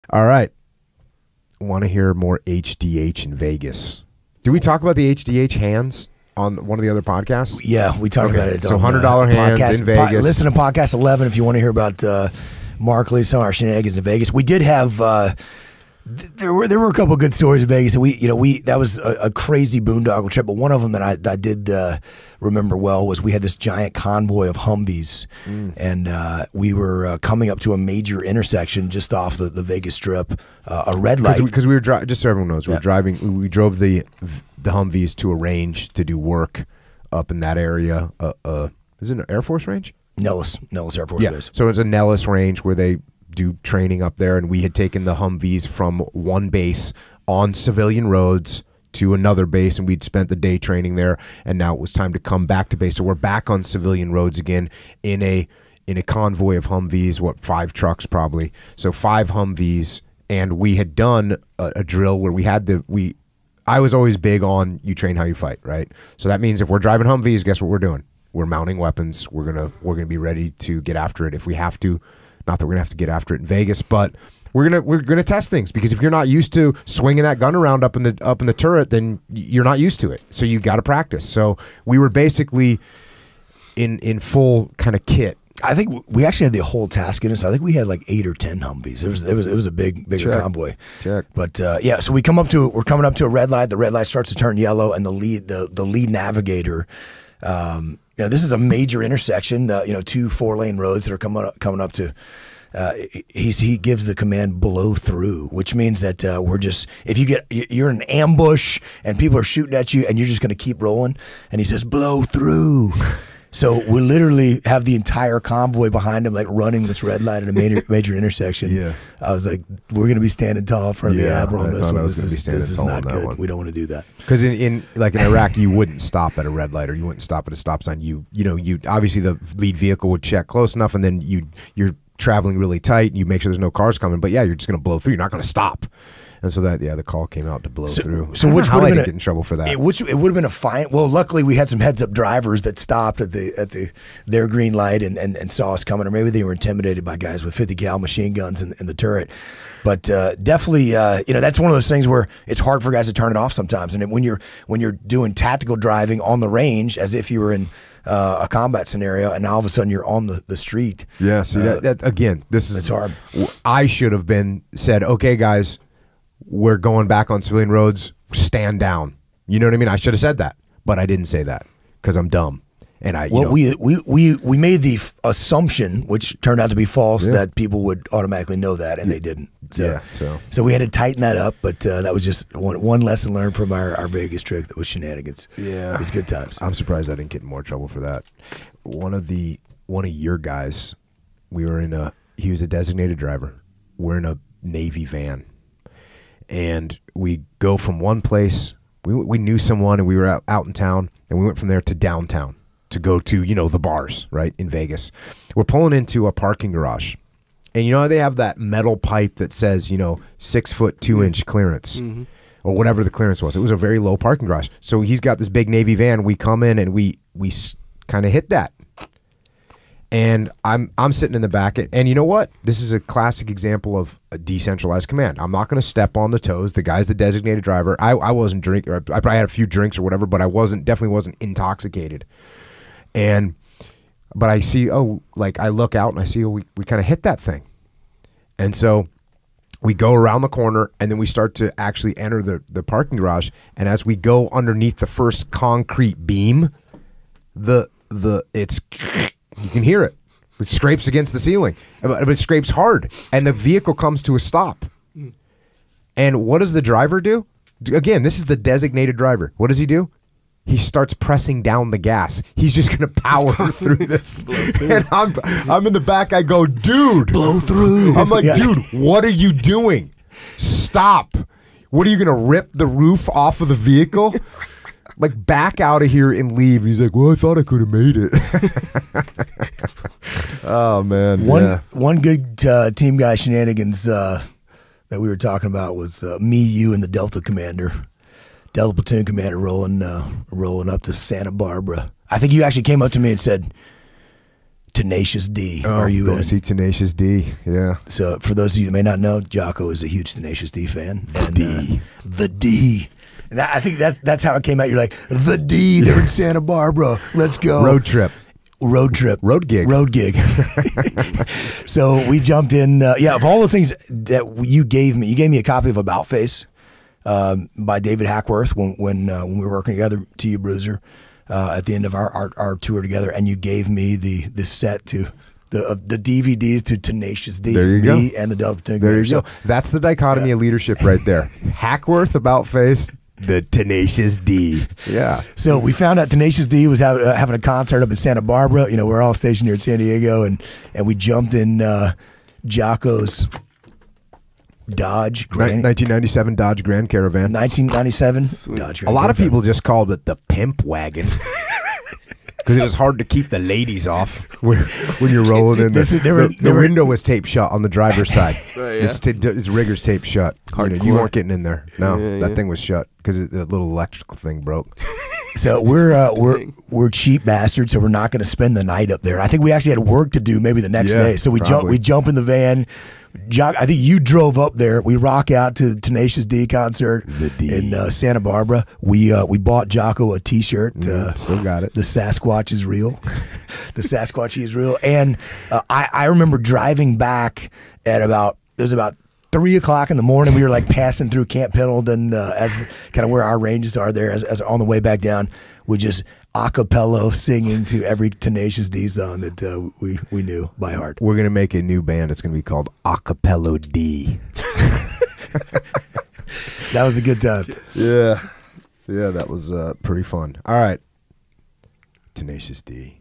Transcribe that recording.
All right. Want to hear more HDH in Vegas? Did we talk about the HDH hands on one of the other podcasts? Yeah, we talked about it. So $100 hands in Vegas. Listen to podcast 11 if you want to hear about Markley, some of our shenanigans in Vegas. We did have there were a couple of good stories in Vegas. That was a crazy boondoggle trip. But one of them that I did remember well was we had this giant convoy of Humvees, and we were coming up to a major intersection just off the Vegas Strip, a red light. Because we were driving. Just so everyone knows, we were driving. We drove the Humvees to a range to do work up in that area. Is it an Air Force range? Nellis Air Force Base. So it's a Nellis range where they do training up there, and we had taken the Humvees from one base on civilian roads to another base, and we'd spent the day training there, and now it was time to come back to base. So we're back on civilian roads again in a convoy of Humvees, 5 trucks probably. So 5 Humvees, and we had done a drill where I was always big on you train how you fight, right? So that means if we're driving Humvees, guess what we're doing? We're mounting weapons. We're gonna be ready to get after it if we have to. Not that we're gonna have to get after it in Vegas, but we're gonna test things, because if you're not used to swinging that gun around up in the turret, then you're not used to it. So you got to practice. So we were basically in full kind of kit. I think we actually had the whole task in us. I think we had like 8 or 10 Humvees. It was a bigger convoy. Check. But so we're coming up to a red light. The red light starts to turn yellow, and the lead navigator. This is a major intersection. 2 4-lane roads that are coming up to. He gives the command blow through, which means that you're in an ambush and people are shooting at you and you're just going to keep rolling. And he says blow through. So we literally have the entire convoy behind him, like running this red light at a major intersection. Yeah, I was like, we're going to be standing tall in front of the Admiral on this one. This is not good. One. We don't want to do that. Because in Iraq, you wouldn't stop at a red light, or you wouldn't stop at a stop sign. You obviously the lead vehicle would check close enough, and then you're traveling really tight. You make sure there's no cars coming, but you're just going to blow through. You're not going to stop. And so the call came out to blow through. So which would have get in trouble for that? It would have been a fine. Well, luckily we had some heads-up drivers that stopped at their green light and saw us coming, or maybe they were intimidated by guys with 50 cal machine guns in the turret. But definitely, that's one of those things where it's hard for guys to turn it off sometimes. And when you're doing tactical driving on the range, as if you were in a combat scenario, and now all of a sudden you're on the street. Yeah. See that again. It's hard. I should have said, okay, guys, we're going back on civilian roads, stand down. You know what I mean? I should have said that, but I didn't say that because I'm dumb. And we made the assumption, which turned out to be false, that people would automatically know that, and they didn't. So we had to tighten that up, but that was just one lesson learned from our Vegas trick. That was shenanigans. Yeah, it was good times. I'm surprised I didn't get in more trouble for that. One of your guys, he was a designated driver. We're in a Navy van. And we go from one place, we knew someone, and we were out in town, and we went from there to downtown to go to, the bars, right, in Vegas. We're pulling into a parking garage. And they have that metal pipe that says, 6 foot 2 inch clearance, or whatever the clearance was. It was a very low parking garage. So he's got this big Navy van. We come in and we kind of hit that. And I'm sitting in the back, and you know what? This is a classic example of a decentralized command. I'm not going to step on the toes. The guy's the designated driver. I wasn't drinking. I probably had a few drinks or whatever, but I definitely wasn't intoxicated. But I see, I look out and I see, we kind of hit that thing. And so we go around the corner, and then we start to actually enter the parking garage. And as we go underneath the first concrete beam, you can hear it. It scrapes against the ceiling, but it scrapes hard, and the vehicle comes to a stop. And what does the driver do? Again, this is the designated driver. What does he do? He starts pressing down the gas. He's just going to power through this. And I'm in the back. I go, dude. Blow through. I'm like, dude, what are you doing? Stop. What, are you going to rip the roof off of the vehicle? Like, back out of here and leave. He's like, well, I thought I could have made it. Oh, man. One good team guy shenanigans that we were talking about was me, you, and the Delta platoon commander rolling up to Santa Barbara. I think you actually came up to me and said, Tenacious D. Are you go in? see Tenacious D. Yeah. So for those of you that may not know, Jocko is a huge Tenacious D fan. And, the D. And I think that's how it came out. You're like, the D, they're in Santa Barbara. Let's go. Road trip. Road gig. So we jumped in. Of all the things that you gave me a copy of About Face by David Hackworth when we were working together, TU Bruiser, at the end of our tour together, and you gave me the set to the DVDs to Tenacious D. There you go. And the Delta Tank. There you go. That's the dichotomy of leadership right there. Hackworth, About Face, the Tenacious D. Yeah. So we found out Tenacious D was having a concert up in Santa Barbara. You know, we're all stationed here in San Diego, and we jumped in Jocko's Dodge 1997 Dodge Grand Caravan. 1997 Dodge Grand A lot of Caravan. people just called it the pimp wagon. Because it was hard to keep the ladies off when you're rolling in. The window was taped shut on the driver's side. It's rigger's taped shut. You weren't getting in there. No, that thing was shut because the little electrical thing broke. So we're cheap bastards, so we're not going to spend the night up there. I think we actually had work to do maybe the next day. So we jump in the van. I think you drove up there. We rock out to the Tenacious D concert in Santa Barbara. We bought Jocko a T-shirt. Still got it. The Sasquatch is real. The Sasquatch is real. And I remember driving back at it was about 3 o'clock in the morning. We were like passing through Camp Pendleton as kind of where our ranges are there. As on the way back down, we just acapella singing to every Tenacious D song that we knew by heart. We're gonna make a new band. It's gonna be called Acapello D. That was a good time. Yeah, that was pretty fun. All right, Tenacious D.